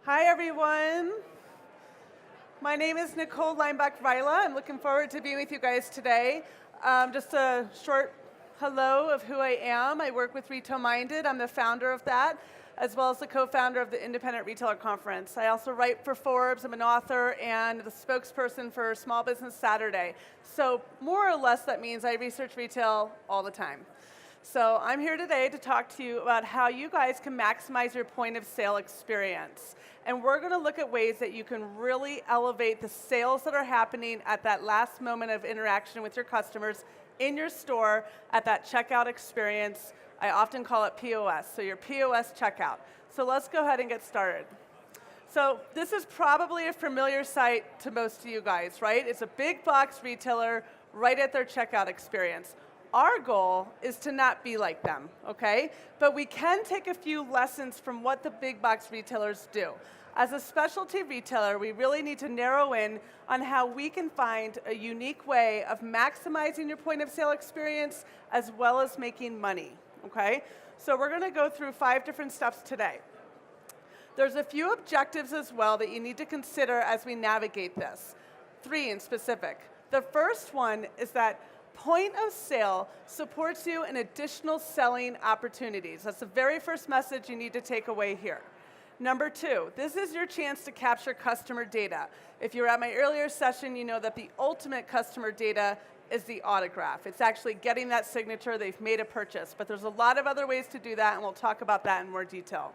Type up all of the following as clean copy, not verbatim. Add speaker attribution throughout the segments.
Speaker 1: Hi, everyone. My name is Nicole Leinbach-Vila. I'm looking forward to being with you guys today. Just a short hello of who I am. I work with Retail Minded. I'm the founder of that, as well as the co-founder of the Independent Retailer Conference. I also write for Forbes. I'm an author and the spokesperson for Small Business Saturday. So more or less, that means I research retail all the time. So I'm here today to talk to you about how you guys can maximize your point of sale experience. And we're going to look at ways that you can really elevate the sales that are happening at that last moment of interaction with your customers in your store at that checkout experience. I often call it POS, so your POS checkout. So let's go ahead and get started. So this is probably a familiar sight to most of you guys, right? It's a big box retailer right at their checkout experience. Our goal is to not be like them, okay? But we can take a few lessons from what the big box retailers do. As a specialty retailer, we really need to narrow in on how we can find a unique way of maximizing your point of sale experience as well as making money, okay? So we're gonna go through 5 different steps today. There's a few objectives as well that you need to consider as we navigate this. 3 in specific. The first one is that point of sale supports you in additional selling opportunities. That's the very first message you need to take away here. Number 2, this is your chance to capture customer data. If you were at my earlier session, you know that the ultimate customer data is the autograph. It's actually getting that signature, they've made a purchase. But there's a lot of other ways to do that, and we'll talk about that in more detail.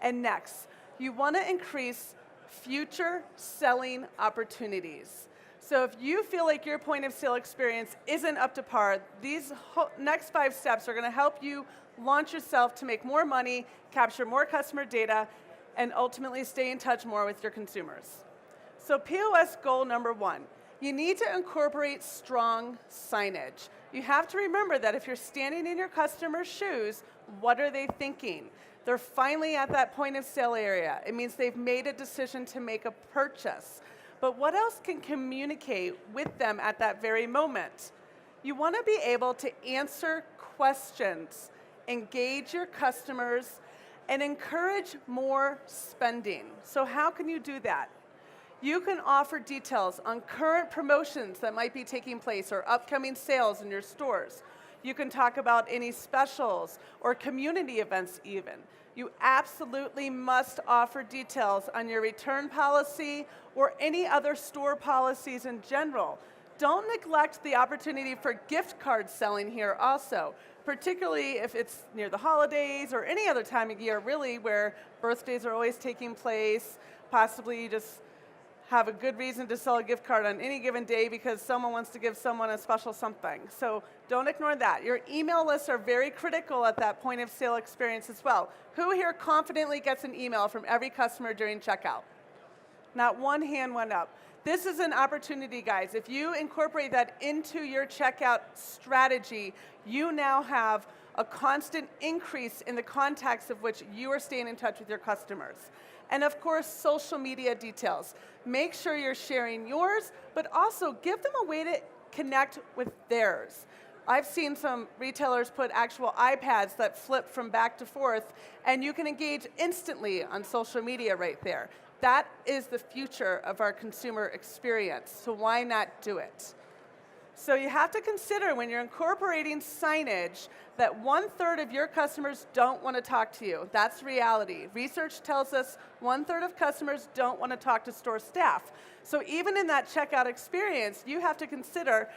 Speaker 1: And next, you want to increase future selling opportunities. So if you feel like your point of sale experience isn't up to par, these next 5 steps are going to help you launch yourself to make more money, capture more customer data, and ultimately stay in touch more with your consumers. So POS goal number 1, you need to incorporate strong signage. You have to remember that if you're standing in your customer's shoes, what are they thinking? They're finally at that point of sale area. It means they've made a decision to make a purchase. But what else can communicate with them at that very moment? You want to be able to answer questions, engage your customers, and encourage more spending. So how can you do that? You can offer details on current promotions that might be taking place or upcoming sales in your stores. You can talk about any specials or community events even. You absolutely must offer details on your return policy or any other store policies in general. Don't neglect the opportunity for gift card selling here also, particularly if it's near the holidays or any other time of year really where birthdays are always taking place. Possibly you just have a good reason to sell a gift card on any given day because someone wants to give someone a special something. So don't ignore that. Your email lists are very critical at that point of sale experience as well. Who here confidently gets an email from every customer during checkout? Not one hand went up. This is an opportunity, guys. If you incorporate that into your checkout strategy, you now have a constant increase in the contacts of which you are staying in touch with your customers. And of course, social media details. Make sure you're sharing yours, but also give them a way to connect with theirs. I've seen some retailers put actual iPads that flip from back to forth, and you can engage instantly on social media right there. That is the future of our consumer experience, so why not do it? So you have to consider when you're incorporating signage that 1/3 of your customers don't want to talk to you. That's reality. Research tells us 1/3 of customers don't want to talk to store staff. So even in that checkout experience, you have to consider,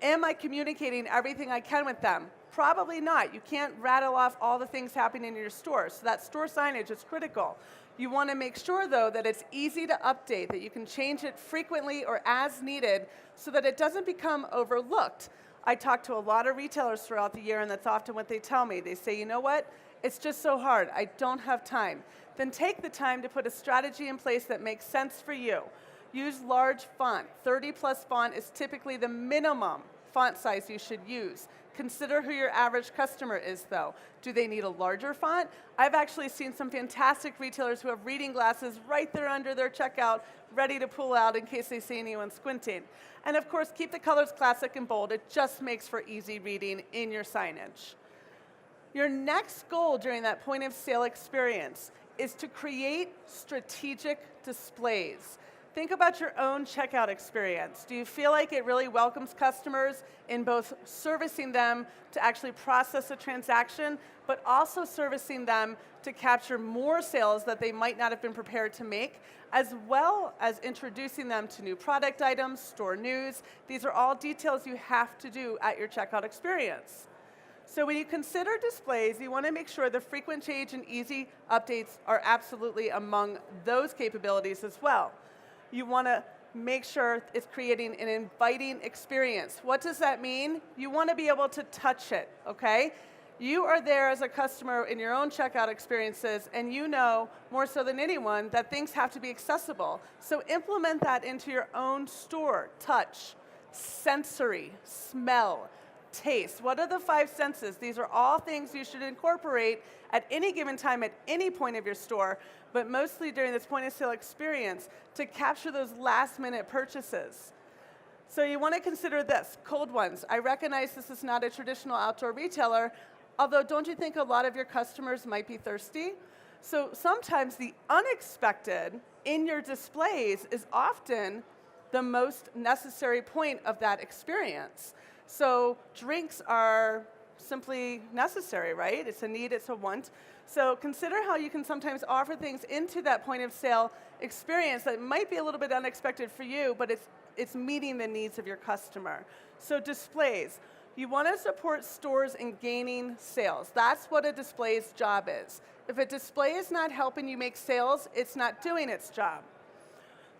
Speaker 1: am I communicating everything I can with them? Probably not. You can't rattle off all the things happening in your store. So that store signage is critical. You want to make sure, though, that it's easy to update, that you can change it frequently or as needed so that it doesn't become overlooked. I talk to a lot of retailers throughout the year, and that's often what they tell me. They say, you know what? It's just so hard. I don't have time. Then take the time to put a strategy in place that makes sense for you. Use large font. 30+ font is typically the minimum font size you should use. Consider who your average customer is, though. Do they need a larger font? I've actually seen some fantastic retailers who have reading glasses right there under their checkout, ready to pull out in case they see anyone squinting. And of course, keep the colors classic and bold. It just makes for easy reading in your signage. Your next goal during that point of sale experience is to create strategic displays. Think about your own checkout experience. Do you feel like it really welcomes customers in both servicing them to actually process a transaction, but also servicing them to capture more sales that they might not have been prepared to make, as well as introducing them to new product items, store news? These are all details you have to do at your checkout experience. So when you consider displays, you want to make sure the frequent change and easy updates are absolutely among those capabilities as well. You want to make sure it's creating an inviting experience. What does that mean? You want to be able to touch it, okay? You are there as a customer in your own checkout experiences, and you know more so than anyone that things have to be accessible. So implement that into your own store. Touch, sensory, smell, taste. What are the 5 senses? These are all things you should incorporate at any given time at any point of your store, but mostly during this point of sale experience to capture those last minute purchases. So you want to consider this, cold ones. I recognize this is not a traditional outdoor retailer, although don't you think a lot of your customers might be thirsty? So sometimes the unexpected in your displays is often the most necessary point of that experience. So drinks are simply necessary, right? It's a need, it's a want. So consider how you can sometimes offer things into that point of sale experience that might be a little bit unexpected for you, but it's meeting the needs of your customer. So displays. You want to support stores in gaining sales. That's what a display's job is. If a display is not helping you make sales, it's not doing its job.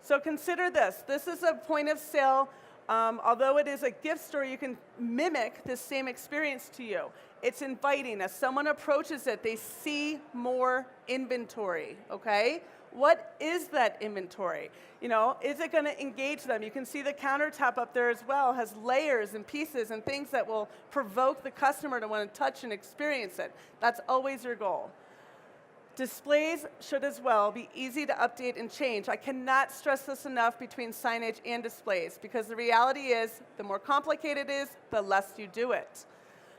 Speaker 1: So consider this. This is a point of sale. Although it is a gift store, you can mimic this same experience to you. It's inviting. As someone approaches it, they see more inventory, okay? What is that inventory? You know, is it going to engage them? You can see the countertop up there as well has layers and pieces and things that will provoke the customer to want to touch and experience it. That's always your goal. Displays should as well be easy to update and change. I cannot stress this enough between signage and displays, because the reality is the more complicated it is, the less you do it.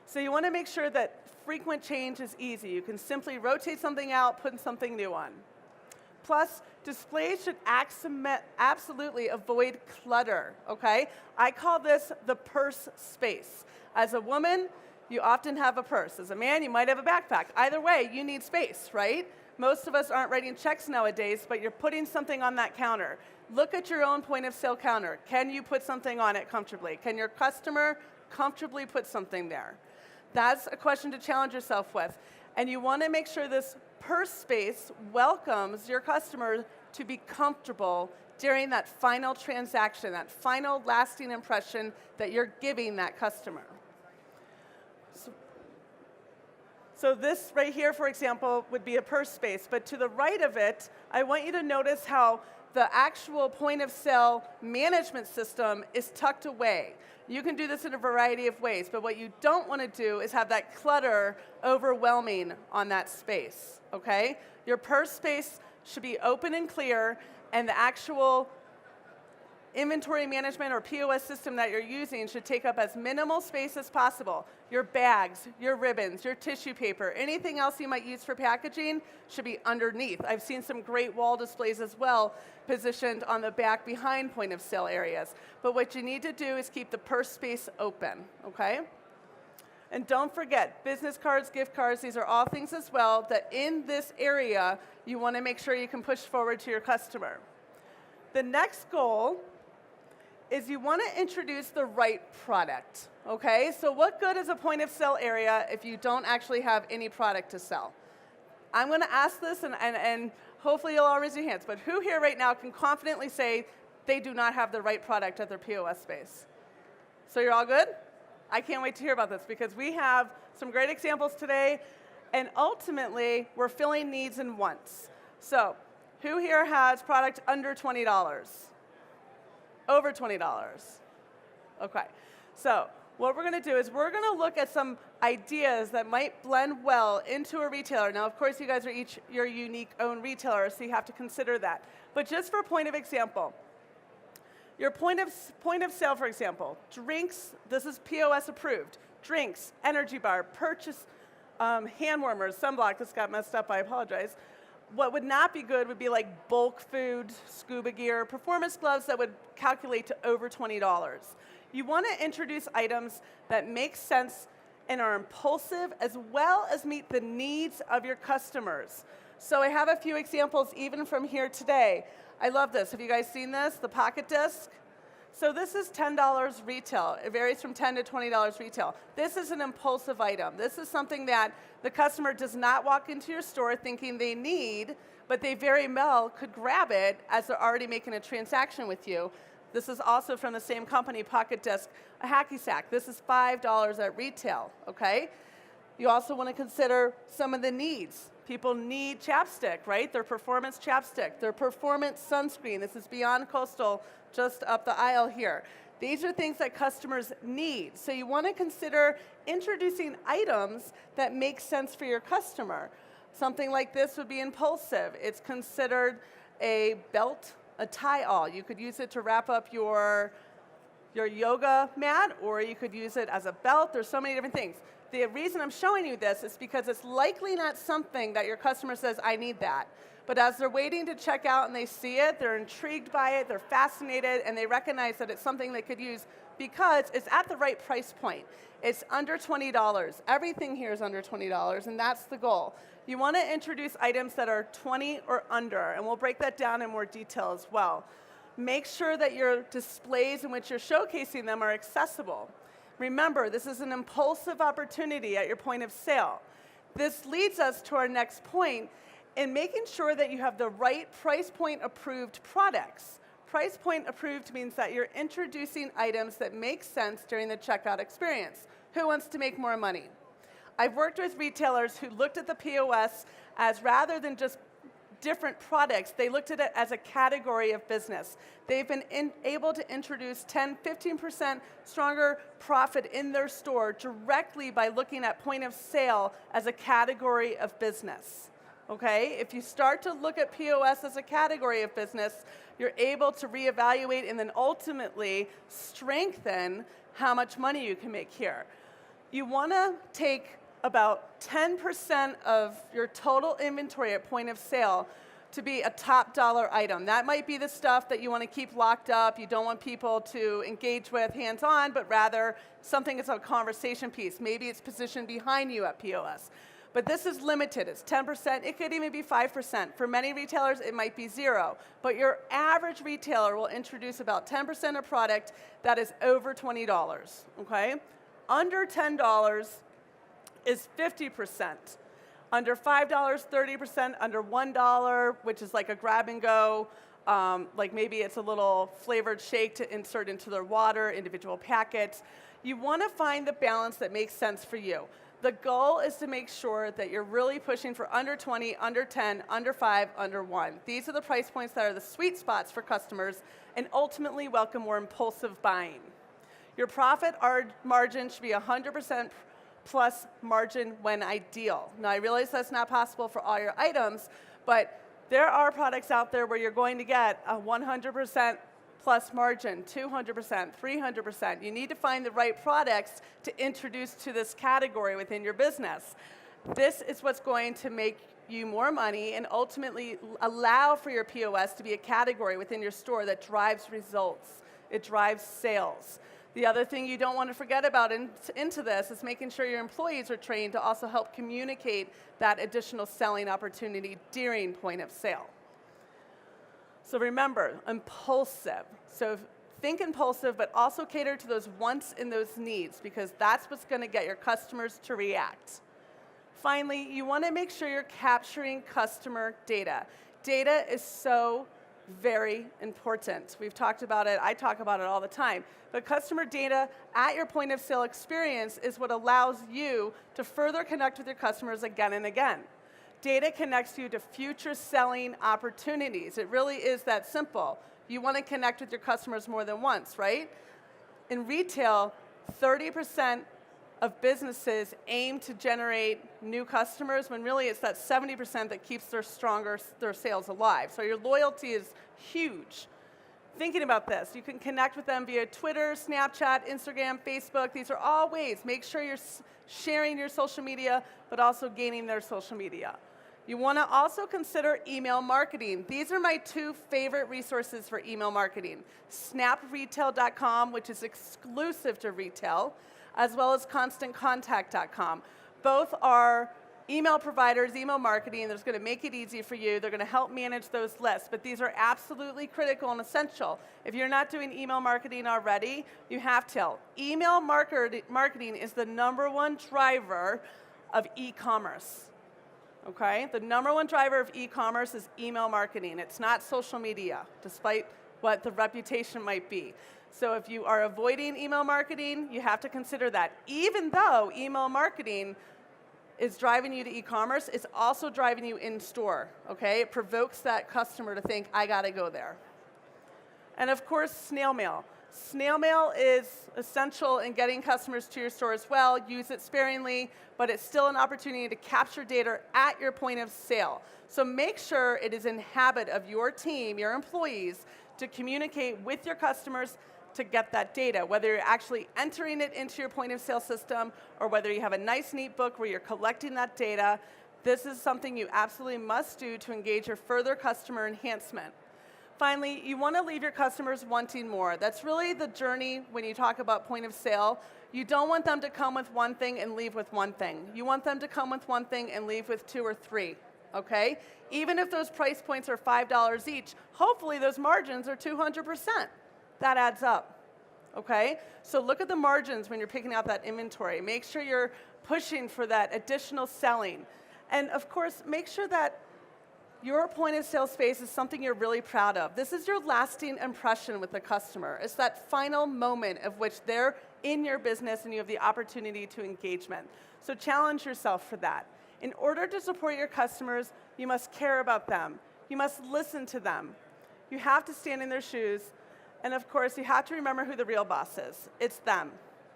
Speaker 1: So you want to make sure that frequent change is easy. You can simply rotate something out, put something new on. Plus, displays should absolutely avoid clutter, okay? I call this the purse space. As a woman, you often have a purse. As a man, you might have a backpack. Either way, you need space, right? Most of us aren't writing checks nowadays, but you're putting something on that counter. Look at your own point of sale counter. Can you put something on it comfortably? Can your customer comfortably put something there? That's a question to challenge yourself with. And you want to make sure this purse space welcomes your customer to be comfortable during that final transaction, that final lasting impression that you're giving that customer. So this right here, for example, would be a purse space, but to the right of it, I want you to notice how the actual point of sale management system is tucked away. You can do this in a variety of ways, but what you don't want to do is have that clutter overwhelming on that space, okay? Your purse space should be open and clear, and the actual inventory management or POS system that you're using should take up as minimal space as possible. Your bags, your ribbons, your tissue paper, anything else you might use for packaging should be underneath. I've seen some great wall displays as well positioned on the back behind point of sale areas. But what you need to do is keep the purse space open, okay? And don't forget, business cards, gift cards, these are all things as well that in this area you want to make sure you can push forward to your customer. The next goal is you want to introduce the right product, okay? So what good is a point of sale area if you don't actually have any product to sell? I'm going to ask this, and hopefully you'll all raise your hands, but who here right now can confidently say they do not have the right product at their POS space? So you're all good? I can't wait to hear about this, because we have some great examples today, and ultimately, we're filling needs and wants. So who here has product under $20? Over $20. Okay. So what we're going to do is we're going to look at some ideas that might blend well into a retailer. Now, of course, you guys are each your unique own retailer, so you have to consider that. But just for point of example, your point of sale, for example, drinks, this is POS approved. Drinks, energy bar, purchase hand warmers, sunblock, this got messed up, I apologize. What would not be good would be like bulk food, scuba gear, performance gloves that would calculate to over $20. You want to introduce items that make sense and are impulsive, as well as meet the needs of your customers. So I have a few examples even from here today. I love this. Have you guys seen this? The pocket disc? So this is $10 retail. It varies from $10 to $20 retail. This is an impulsive item. This is something that the customer does not walk into your store thinking they need, but they very well could grab it as they're already making a transaction with you. This is also from the same company, Pocket Disc, a hacky sack. This is $5 at retail, okay? You also want to consider some of the needs. People need chapstick, right? Their performance chapstick, their performance sunscreen. This is Beyond Coastal, just up the aisle here. These are things that customers need. So you want to consider introducing items that make sense for your customer. Something like this would be impulsive. It's considered a belt, a tie-all. You could use it to wrap up your yoga mat, or you could use it as a belt. There's so many different things. The reason I'm showing you this is because it's likely not something that your customer says, I need that. But as they're waiting to check out and they see it, they're intrigued by it, they're fascinated, and they recognize that it's something they could use because it's at the right price point. It's under $20. Everything here is under $20, and that's the goal. You want to introduce items that are 20 or under, and we'll break that down in more detail as well. Make sure that your displays in which you're showcasing them are accessible. Remember, this is an impulsive opportunity at your point of sale. This leads us to our next point in making sure that you have the right price point approved products. Price point approved means that you're introducing items that make sense during the checkout experience. Who wants to make more money? I've worked with retailers who looked at the POS as, rather than just different products, they looked at it as a category of business. They've been able to introduce 10, 15% stronger profit in their store directly by looking at point of sale as a category of business. Okay? If you start to look at POS as a category of business, you're able to reevaluate and then ultimately strengthen how much money you can make here. You want to take about 10% of your total inventory at point of sale to be a top dollar item. That might be the stuff that you want to keep locked up, you don't want people to engage with hands-on, but rather something that's a conversation piece. Maybe it's positioned behind you at POS. But this is limited, it's 10%, it could even be 5%. For many retailers, it might be 0. But your average retailer will introduce about 10% of product that is over $20, okay? Under $10 is 50%. Under $5, 30%. Under $1, which is like a grab and go, like maybe it's a little flavored shake to insert into their water, individual packets. You want to find the balance that makes sense for you. The goal is to make sure that you're really pushing for under 20, under 10, under 5, under 1. These are the price points that are the sweet spots for customers and ultimately welcome more impulsive buying. Your profit margin should be 100% plus margin when ideal. Now, I realize that's not possible for all your items, but there are products out there where you're going to get a 100% plus margin, 200%, 300%. You need to find the right products to introduce to this category within your business. This is what's going to make you more money and ultimately allow for your POS to be a category within your store that drives results. It drives sales. The other thing you don't want to forget about into this is making sure your employees are trained to also help communicate that additional selling opportunity during point of sale. So remember, impulsive. So think impulsive, but also cater to those wants and those needs, because that's what's going to get your customers to react. Finally, you want to make sure you're capturing customer data. Data is so very important. We've talked about it, I talk about it all the time. But customer data at your point of sale experience is what allows you to further connect with your customers again and again. Data connects you to future selling opportunities. It really is that simple. You want to connect with your customers more than once, right? In retail, 30% of businesses aim to generate new customers when really it's that 70% that keeps their sales alive. So your loyalty is huge. Thinking about this, you can connect with them via Twitter, Snapchat, Instagram, Facebook. These are all ways. Make sure you're sharing your social media, but also gaining their social media. You want to also consider email marketing. These are my two favorite resources for email marketing. SnapRetail.com, which is exclusive to retail, as well as ConstantContact.com. Both are email providers, email marketing. That's going to make it easy for you. They're going to help manage those lists. But these are absolutely critical and essential. If you're not doing email marketing already, you have to. Email marketing is the #1 driver of e-commerce. Okay? The #1 driver of e-commerce is email marketing. It's not social media, despite what the reputation might be. So if you are avoiding email marketing, you have to consider that. Even though email marketing is driving you to e-commerce, it's also driving you in store. Okay? It provokes that customer to think, I got to go there. And of course, snail mail. Snail mail is essential in getting customers to your store as well. Use it sparingly, but it's still an opportunity to capture data at your point of sale. So make sure it is in habit of your team, your employees, to communicate with your customers to get that data, whether you're actually entering it into your point of sale system or whether you have a nice, neat book where you're collecting that data. This is something you absolutely must do to engage your further customer enhancement. Finally, you want to leave your customers wanting more. That's really the journey when you talk about point of sale. You don't want them to come with one thing and leave with one thing. You want them to come with one thing and leave with 2 or 3, okay? Even if those price points are $5 each, hopefully those margins are 200%. That adds up, okay? So look at the margins when you're picking out that inventory. Make sure you're pushing for that additional selling. And of course, make sure that your point of sale space is something you're really proud of. This is your lasting impression with the customer. It's that final moment of which they're in your business and you have the opportunity to engagement. So challenge yourself for that. In order to support your customers, you must care about them. You must listen to them. You have to stand in their shoes. And of course, you have to remember who the real boss is. It's them.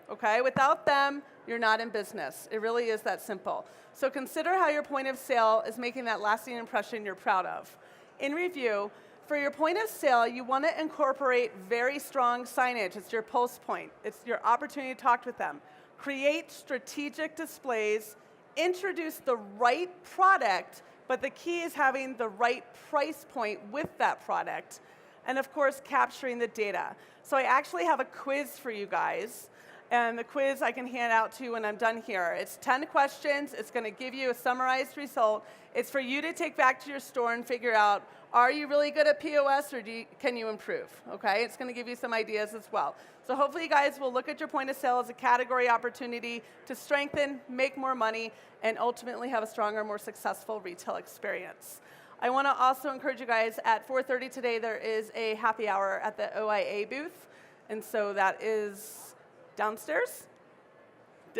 Speaker 1: Okay? Without them, you're not in business. It really is that simple. So consider how your point of sale is making that lasting impression you're proud of. In review, for your point of sale, you want to incorporate very strong signage. It's your pulse point. It's your opportunity to talk with them. Create strategic displays. Introduce the right product, but the key is having the right price point with that product. And of course, capturing the data. So I actually have a quiz for you guys. And the quiz I can hand out to you when I'm done here. It's 10 questions. It's going to give you a summarized result. It's for you to take back to your store and figure out, are you really good at POS or can you improve? Okay? It's going to give you some ideas as well. So hopefully you guys will look at your point of sale as a category opportunity to strengthen, make more money, and ultimately have a stronger, more successful retail experience. I want to also encourage you guys, at 4:30 today, there is a happy hour at the OIA booth. And so that is downstairs,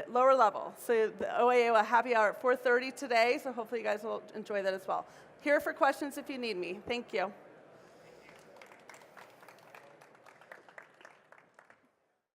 Speaker 1: lower level. So the OIA will have happy hour at 4:30 today, so hopefully you guys will enjoy that as well. Here for questions if you need me. Thank you.